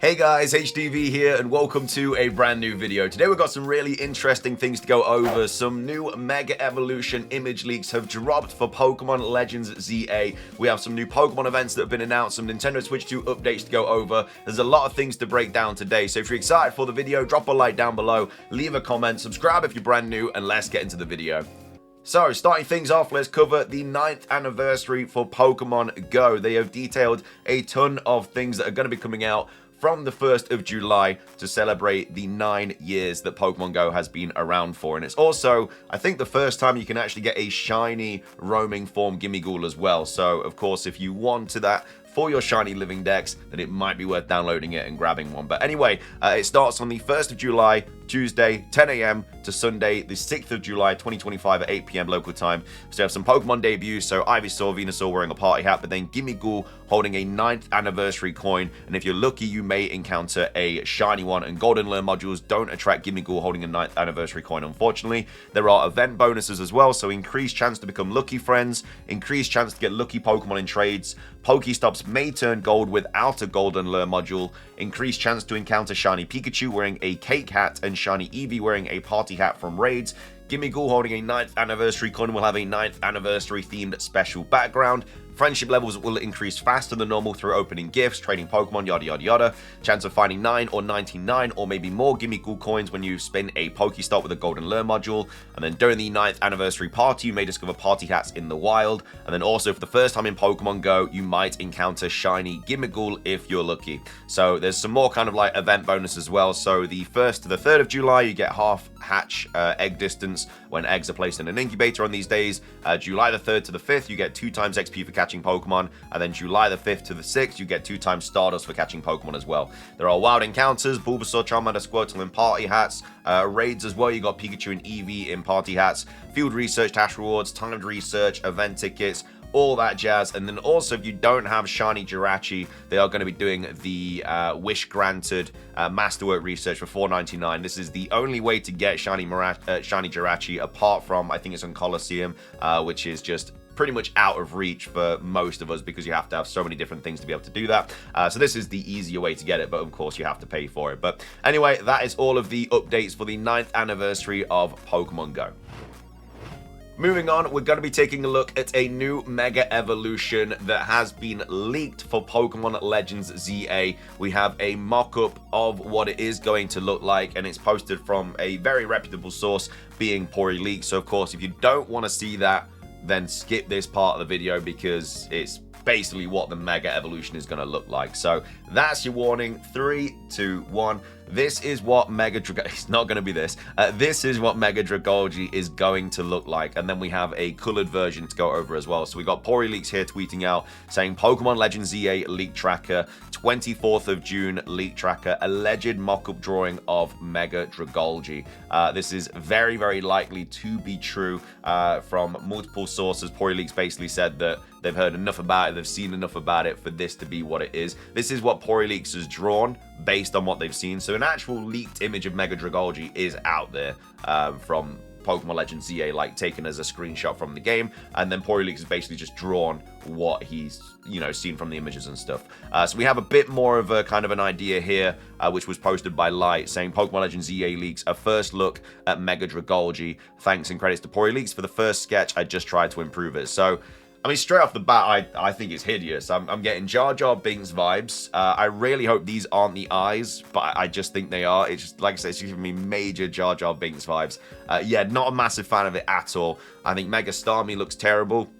Hey guys, HDV here and welcome to a brand new video. Today we've got some really interesting things to go over. Some new Mega Evolution image leaks have dropped for Pokemon Legends ZA. We have some new Pokemon events that have been announced, some Nintendo Switch 2 updates to go over. There's a lot of things to break down today, so if you're excited for the video, drop a like down below, leave a comment, subscribe if you're brand new, and let's get into the video. So, starting things off, let's cover the 9th anniversary for Pokemon Go. They have detailed a ton of things that are going to be coming out from the 1st of July to celebrate the 9 years that Pokemon Go has been around for. And it's also, I think, the first time you can actually get a shiny roaming form Gimmighoul as well. So, of course, if you wanted that for your shiny living dex, then it might be worth downloading it and grabbing one. But anyway, it starts on the 1st of July, Tuesday, 10 a.m. to Sunday, the 6th of July, 2025 at 8 p.m. local time. So you have some Pokemon debuts, so Ivysaur, Venusaur wearing a party hat, but then Gimmighoul holding a 9th anniversary coin. And if you're lucky, you may encounter a shiny one. And Golden Lure modules don't attract Gimmighoul holding a 9th anniversary coin, unfortunately. There are event bonuses as well, so increased chance to become lucky friends, increased chance to get lucky Pokemon in trades. Pokestops may turn gold without a Golden Lure module, increased chance to encounter shiny Pikachu wearing a cake hat and shiny Eevee wearing a party hat from raids. Gimmighoul holding a 9th anniversary coin will have a 9th anniversary themed special background. Friendship levels will increase faster than normal through opening gifts, trading Pokemon, yada yada yada. Chance of finding 9 or 99 or maybe more Gimmighoul coins when you spin a Pokestop with a Golden Lure module. And then during the 9th anniversary party, you may discover party hats in the wild. And then also for the first time in Pokemon Go, you might encounter shiny Gimmighoul if you're lucky. So there's some more kind of like event bonus as well. So the 1st to the 3rd of July, you get half hatch egg distance when eggs are placed in an incubator on these days. July the 3rd to the 5th, you get 2 times XP for catching Pokemon, and then July the 5th to the 6th, you get 2 times Stardust for catching Pokemon as well. There are wild encounters, Bulbasaur, Charmander, Squirtle in party hats, raids as well, you got Pikachu and Eevee in party hats, field research, task rewards, timed research, event tickets, all that jazz. And then also, if you don't have shiny Jirachi, they are going to be doing the wish granted masterwork research for $4.99. This is the only way to get shiny Jirachi, apart from, I think it's on Colosseum, which is just pretty much out of reach for most of us because you have to have so many different things to be able to do that. So this is the easier way to get it, but of course you have to pay for it. But anyway, that is all of the updates for the 9th anniversary of Pokemon Go. Moving on, we're going to be taking a look at a new Mega Evolution that has been leaked for Pokemon Legends ZA. We have a mock-up of what it is going to look like, and it's posted from a very reputable source, being Pori Leaks. So of course, if you don't want to see that, then skip this part of the video because it's basically what the Mega Evolution is going to look like. So that's your warning. 3, 2, 1. This is what Mega Dragalge... It's not going to be this. This is what Mega Dragalge is going to look like. And then we have a colored version to go over as well. So we got Pori Leaks here tweeting out saying Pokemon Legends ZA leak tracker, 24th of June leak tracker, alleged mock-up drawing of Mega Dragalge. This is very, very likely to be true from multiple sources. Pori Leaks basically said that they've heard enough about it, they've seen enough about it for this to be what it is. This is what Pori Leaks has drawn based on what they've seen. So an actual leaked image of Mega Dragalge is out there from Pokemon Legends ZA, like taken as a screenshot from the game, and then Pori Leaks has basically just drawn what he's, you know, seen from the images and stuff. So we have a bit more of a kind of an idea here, which was posted by Light, saying Pokemon Legends ZA leaks a first look at Mega Dragalge. Thanks and credits to Pori Leaks for the first sketch. I just tried to improve it. So I mean, straight off the bat, I think it's hideous. I'm getting Jar Jar Binks vibes. I really hope these aren't the eyes, but I just think they are. It's just, like I said, it's giving me major Jar Jar Binks vibes. Yeah, not a massive fan of it at all. I think Mega Starmie looks terrible.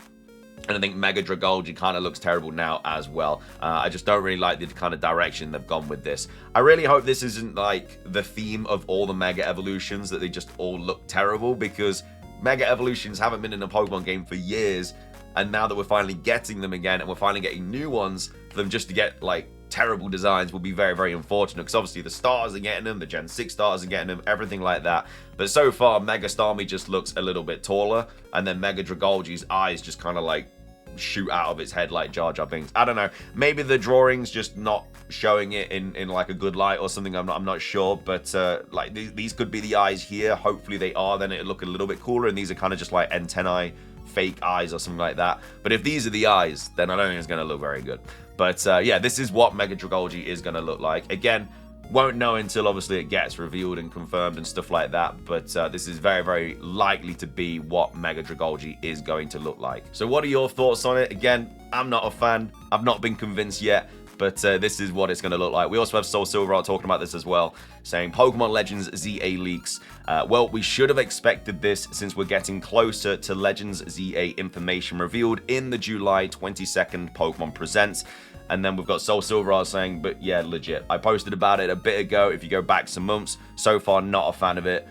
And I think Mega Dragalge kind of looks terrible now as well. I just don't really like the kind of direction they've gone with this. I really hope this isn't like the theme of all the Mega Evolutions, that they just all look terrible, because Mega Evolutions haven't been in a Pokemon game for years. And now that we're finally getting them again, and we're finally getting new ones, for them just to get like terrible designs will be very, very unfortunate, because obviously the starters are getting them, the Gen 6 starters are getting them, everything like that. But so far, Mega Starmie just looks a little bit taller, and then Mega Dragalge's eyes just kind of like shoot out of its head like Jar Jar Binks. I don't know. Maybe the drawing's just not showing it in like a good light or something. I'm not sure. But like these could be the eyes here. Hopefully they are. Then it'll look a little bit cooler. And these are kind of just like antennae fake eyes or something like that. But if these are the eyes, then I don't think it's going to look very good. But yeah, this is what Mega Dragalge is going to look like. Again, won't know until obviously it gets revealed and confirmed and stuff like that, but this is very, very likely to be what Mega Dragalge is going to look like. So what are your thoughts on it? Again, I'm not a fan. I've not been convinced yet, but this is what it's going to look like. We also have Soul Silver talking about this as well, saying Pokemon Legends ZA leaks. Well, we should have expected this since we're getting closer to Legends ZA information revealed in the July 22nd Pokemon Presents. And then we've got Soul Silver saying, but yeah, legit. I posted about it a bit ago. If you go back some months, so far not a fan of it.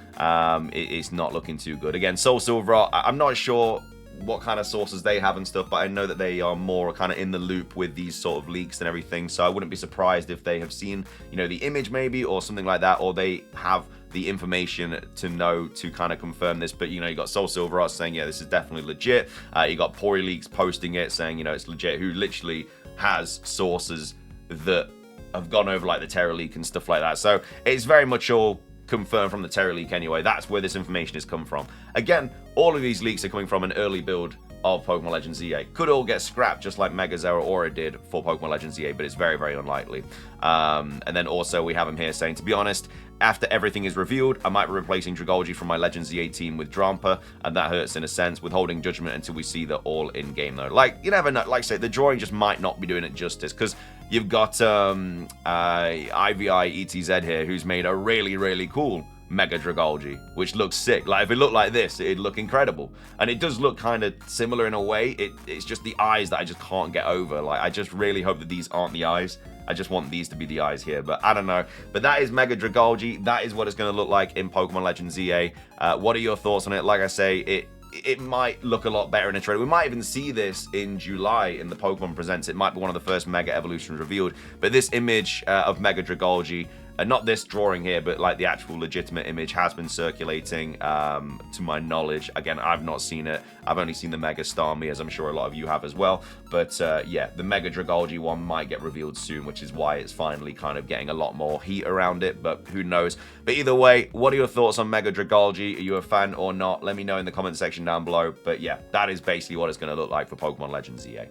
It's not looking too good. Again, Soul Silver, I'm not sure what kind of sources they have and stuff, but I know that they are more kind of in the loop with these sort of leaks and everything. So I wouldn't be surprised if they have seen, you know, the image maybe or something like that, or they have the information to know to kind of confirm this. But you know, you got Soul Silver saying, yeah, this is definitely legit. You got Pori Leaks posting it saying, you know, it's legit, who literally has sources that have gone over like the Terra Leak and stuff like that. So it's very much all confirmed from the Terra Leak anyway. That's where this information has come from. Again, all of these leaks are coming from an early build of Pokemon Legends ZA. Could all get scrapped just like Mega Zera Aura did for Pokemon Legends ZA, but it's very, very unlikely. And then also we have him here saying, to be honest, after everything is revealed, I might be replacing Dragalge from my Legends ZA team with Drampa, and that hurts in a sense, withholding judgment until we see the all-in game though. Like, you never know, like I say, the drawing just might not be doing it justice, because you've got IVI ETZ here, who's made a really, really cool Mega Dragalge, which looks sick. Like, if it looked like this, it'd look incredible. And it does look kind of similar in a way. It's just the eyes that I just can't get over. Like, I just really hope that these aren't the eyes. I just want these to be the eyes here, but I don't know. But that is Mega Dragalge. That is what it's going to look like in Pokemon Legends ZA. What are your thoughts on it? Like I say, it might look a lot better in a trailer. We might even see this in July in the Pokemon Presents. It might be one of the first Mega Evolutions revealed. But this image of Mega Dragalge, not this drawing here, but like the actual legitimate image, has been circulating to my knowledge. Again, I've not seen it. I've only seen the Mega Starmie, as I'm sure a lot of you have as well. But yeah, the Mega Dragalge one might get revealed soon, which is why it's finally kind of getting a lot more heat around it, but who knows. But either way, what are your thoughts on Mega Dragalge? Are you a fan or not? Let me know in the comment section down below. But yeah, that is basically what it's going to look like for Pokemon Legends ZA.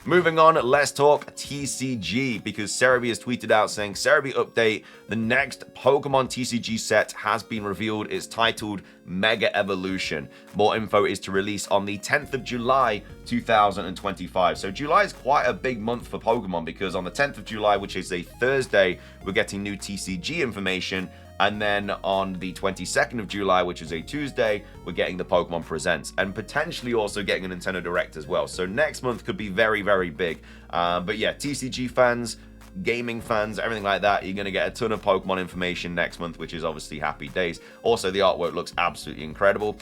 Moving on, let's talk TCG, because Cerebi has tweeted out saying, Cerebi update, the next Pokemon TCG set has been revealed. It's titled Mega Evolution. More info is to release on the 10th of July, 2025. So July is quite a big month for Pokemon, because on the 10th of July, which is a Thursday, we're getting new TCG information. And then on the 22nd of July, which is a Tuesday, we're getting the Pokemon Presents, and potentially also getting a Nintendo Direct as well. So next month could be very, very big. But yeah, TCG fans, gaming fans, everything like that, you're going to get a ton of Pokemon information next month, which is obviously happy days. Also, the artwork looks absolutely incredible.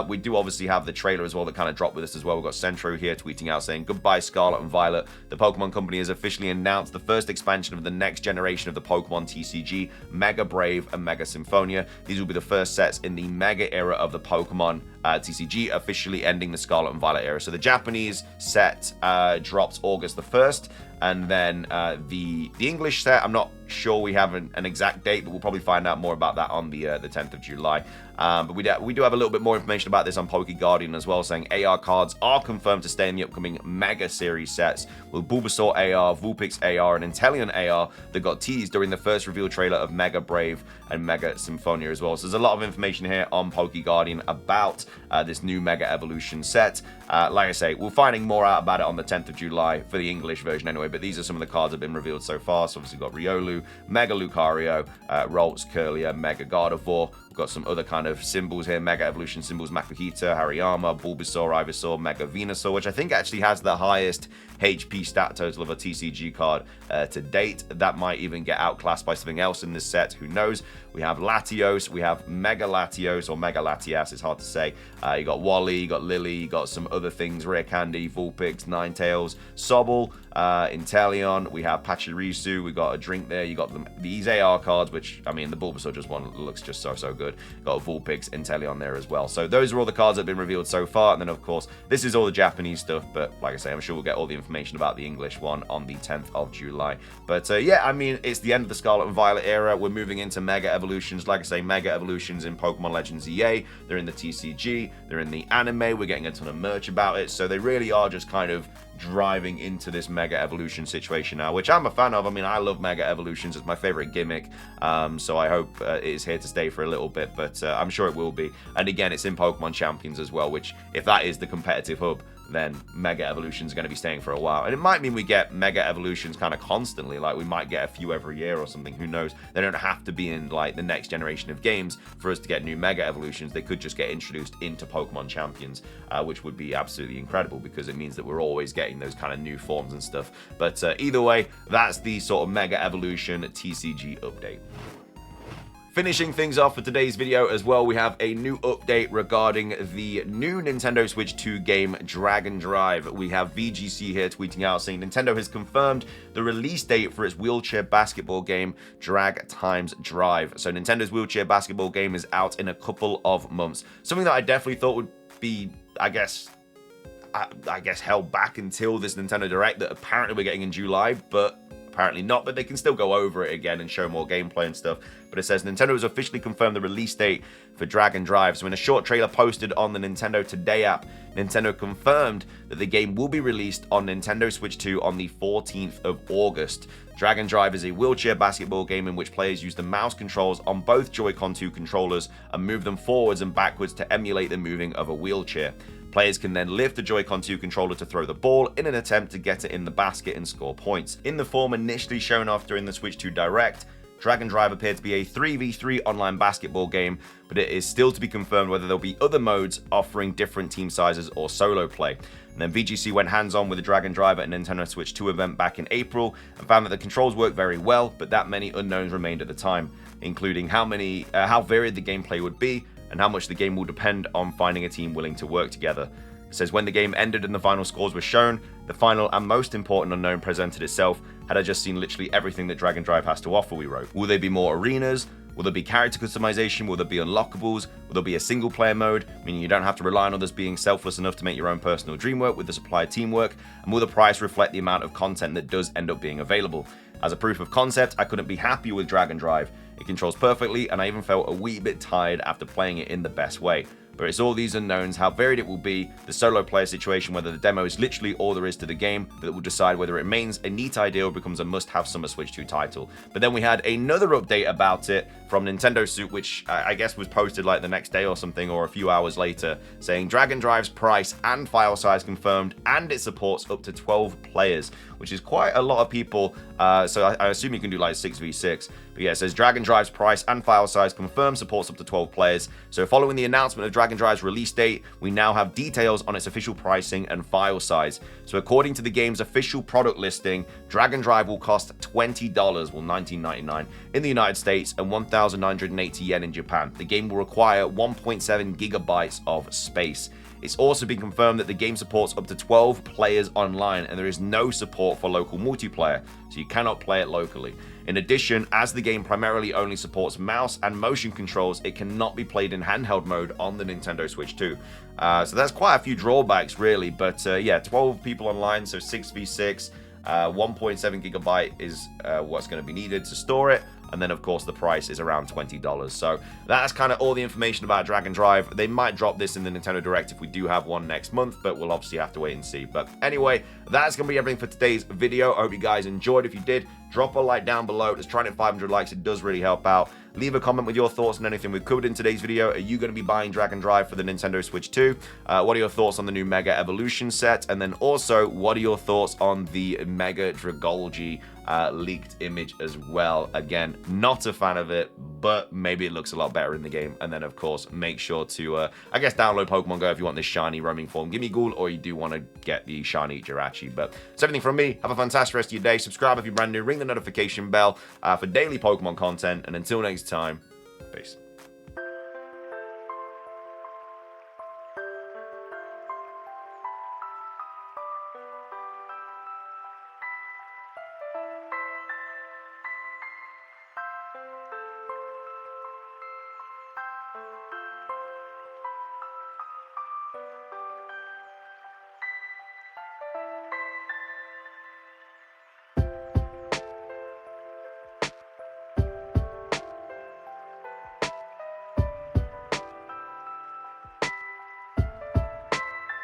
We do obviously have the trailer as well that kind of dropped with us as well. We've got Centro here tweeting out saying, goodbye Scarlet and Violet. The Pokemon Company has officially announced the first expansion of the next generation of the Pokemon TCG, Mega Brave and Mega Symphonia. These will be the first sets in the Mega era of the Pokemon TCG, officially ending the Scarlet and Violet era. So the Japanese set drops August the 1st. And then the English set, I'm not sure we have an exact date, but we'll probably find out more about that on the 10th of July. But we do have a little bit more information about this on Pokeguardian as well, saying AR cards are confirmed to stay in the upcoming Mega Series sets, with Bulbasaur AR, Vulpix AR, and Inteleon AR that got teased during the first reveal trailer of Mega Brave and Mega Symphonia as well. So there's a lot of information here on Pokeguardian about this new Mega Evolution set. Like I say, we're finding more out about it on the 10th of July for the English version anyway, but these are some of the cards that have been revealed so far. So obviously we've got Riolu, Mega Lucario, Ralts, Curlier, Mega Gardevoir. We've got some other kind of symbols here, Mega Evolution symbols, Makuhita, Hariyama, Bulbasaur, Ivysaur, Mega Venusaur, which I think actually has the highest HP stat total of a TCG card to date. That might even get outclassed by something else in this set, who knows. We have Latios, we have Mega Latios, or Mega Latias, it's hard to say. You got Wally, you got Lily, you got some other things, Rare Candy, Vulpix, Ninetales, Sobble, Inteleon, we have Pachirisu, we got a drink there, you got these AR cards, which, I mean, the Bulbasaur just one looks just so good. good. Got a Vulpix Inteleon there as well. So those are all the cards that have been revealed so far. And then, of course, this is all the Japanese stuff. But like I say, I'm sure we'll get all the information about the English one on the 10th of July. But yeah, I mean, it's the end of the Scarlet and Violet era. We're moving into Mega Evolutions. Like I say, Mega Evolutions in Pokemon Legends EA. They're in the TCG. They're in the anime. We're getting a ton of merch about it. So they really are just kind of driving into this Mega Evolution situation now, which I'm a fan of. I mean, I love Mega Evolutions. It's my favorite gimmick. So I hope it is here to stay for a little bit, but I'm sure it will be. And again, it's in Pokemon Champions as well, which if that is the competitive hub, then Mega Evolutions are going to be staying for a while. And it might mean we get Mega Evolutions kind of constantly, like we might get a few every year or something, who knows. They don't have to be in like the next generation of games for us to get new Mega Evolutions. They could just get introduced into Pokemon Champions, which would be absolutely incredible because it means that we're always getting those kind of new forms and stuff. But either way, that's the sort of Mega Evolution TCG update. Finishing things off for today's video as well, we have a new update regarding the new Nintendo Switch 2 game, Dragon Drive. We have VGC here tweeting out saying Nintendo has confirmed the release date for its wheelchair basketball game, Drag Times Drive. So Nintendo's wheelchair basketball game is out in a couple of months. Something that I definitely thought would be, I guess held back until this Nintendo Direct that apparently we're getting in July, but apparently not, but they can still go over it again and show more gameplay and stuff. But it says Nintendo has officially confirmed the release date for Dragon Drive. So in a short trailer posted on the Nintendo Today app, Nintendo confirmed that the game will be released on Nintendo Switch 2 on the 14th of August. Dragon Drive is a wheelchair basketball game in which players use the mouse controls on both Joy-Con 2 controllers and move them forwards and backwards to emulate the moving of a wheelchair. Players can then lift the Joy-Con 2 controller to throw the ball in an attempt to get it in the basket and score points. In the form initially shown off during the Switch 2 Direct, Dragon Drive appeared to be a 3v3 online basketball game, but it is still to be confirmed whether there'll be other modes offering different team sizes or solo play. And then VGC went hands-on with the Dragon Drive at a Nintendo Switch 2 event back in April and found that the controls worked very well, but that many unknowns remained at the time, including how varied the gameplay would be, and how much the game will depend on finding a team willing to work together. It says when the game ended and the final scores were shown, the final and most important unknown presented itself. Had I just seen literally everything that Dragon Drive has to offer, we wrote. Will there be more arenas? Will there be character customization? Will there be unlockables? Will there be a single player mode, meaning you don't have to rely on others being selfless enough to make your own personal dream work with the supplied teamwork? And will the price reflect the amount of content that does end up being available? As a proof of concept, I couldn't be happier with Dragon Drive. It controls perfectly, and I even felt a wee bit tired after playing it in the best way. But it's all these unknowns, how varied it will be, the solo player situation, whether the demo is literally all there is to the game, that will decide whether it remains a neat idea or becomes a must-have Summer Switch 2 title. But then we had another update about it from Nintendo Suit, which I guess was posted like the next day or something, or a few hours later, saying Dragon Drive's price and file size confirmed, and it supports up to 12 players, which is quite a lot of people, so I assume you can do like 6v6. But yeah, it says Dragon Drive's price and file size confirmed, supports up to 12 players. So following the announcement of Dragon Drive's release date, we now have details on its official pricing and file size. So according to the game's official product listing, Dragon Drive will cost $20, well $19.99 in the United States and 1,980 yen in Japan. The game will require 1.7 gigabytes of space. It's also been confirmed that the game supports up to 12 players online, and there is no support for local multiplayer, so you cannot play it locally. In addition, as the game primarily only supports mouse and motion controls, it cannot be played in handheld mode on the Nintendo Switch 2. So that's quite a few drawbacks, really, but yeah, 12 people online, so 6v6, 1.7 gigabyte is what's going to be needed to store it. And then, of course, the price is around $20. So that's kind of all the information about Dragon Drive. They might drop this in the Nintendo Direct if we do have one next month, but we'll obviously have to wait and see. But anyway, that's going to be everything for today's video. I hope you guys enjoyed. If you did, drop a like down below. Let's try to hit 500 likes. It does really help out. Leave a comment with your thoughts on anything we've covered in today's video. Are you going to be buying Dragon Drive for the Nintendo Switch 2? What are your thoughts on the new Mega Evolution set? And then also, what are your thoughts on the Mega Dragolgi leaked image as well? Again, not a fan of it, but maybe it looks a lot better in the game. And then, of course, make sure to, I guess, download Pokemon Go if you want this shiny roaming form Gimme Ghoul, or you do want to get the shiny Jirachi. But that's everything from me. Have a fantastic rest of your day. Subscribe if you're brand new. Ring the notification bell for daily Pokemon content. And until next time, peace.